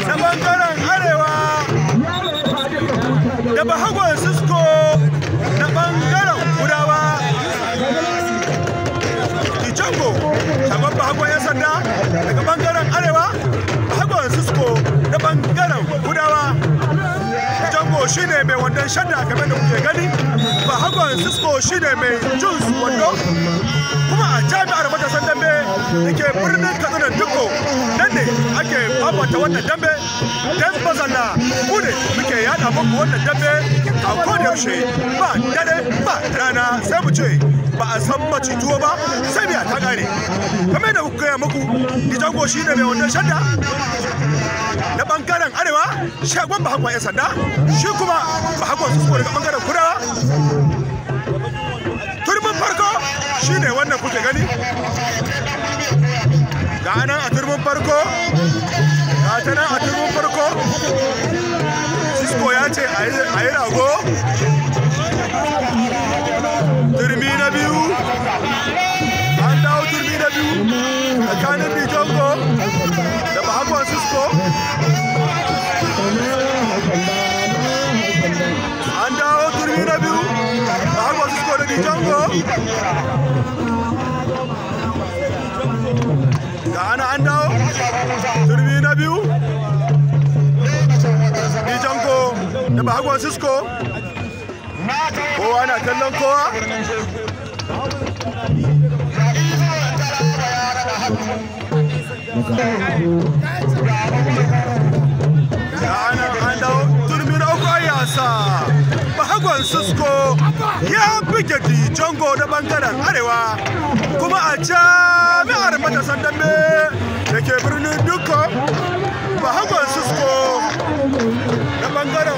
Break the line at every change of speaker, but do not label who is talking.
na bangaren arewa da Bahagon sisko na bangaren kudawa. Dijango shagon Bahagon 'yan sanda daga bangaren arewa, Bahagon sisko na bangaren kudawa. Dijango shine mai wandon shadda kamar da kuke gani, Bahagon sisko shine mai jins wando. Kuma a jami'ar matasan dambe da ke birnin Katsina Dukko nan ne ake fafata wannan dambe. Dan bazalla mu ne muke yada muku wannan dambe a koda yaushe, ba dare ba rana, sai mu ce ba a san macituwa ba sai biya ta kare. Kamar da kuka gaya muku, Dijango shine mai wannan shadda na bangaren arewa, shagon Bahagon 'yan sanda, shi kuma Bahagon sisko daga bangaren kudawa. Turmin farko shine wannan kuke gani, ga nan a turmin farko, ga ta nan a turmin farko. Sisko ya ce a yi rago. Turmi na biyu, an dawo turmi na biyu tsakanin Dijango da Bahagon sisko. An dawo turmi na biyu, Bahagon sisko da Dijango. Ga ana an dawo turmi na biyu, Dijango da Bahagon sisko. Kowa na kallon kowa. An dawo turmi na uku, yasa Bahagon sisko ya buge Dijango na bangaren arewa, kuma a jami'ar matasan dambe da ke birnin Dukko, Bahagon sisko na bangaren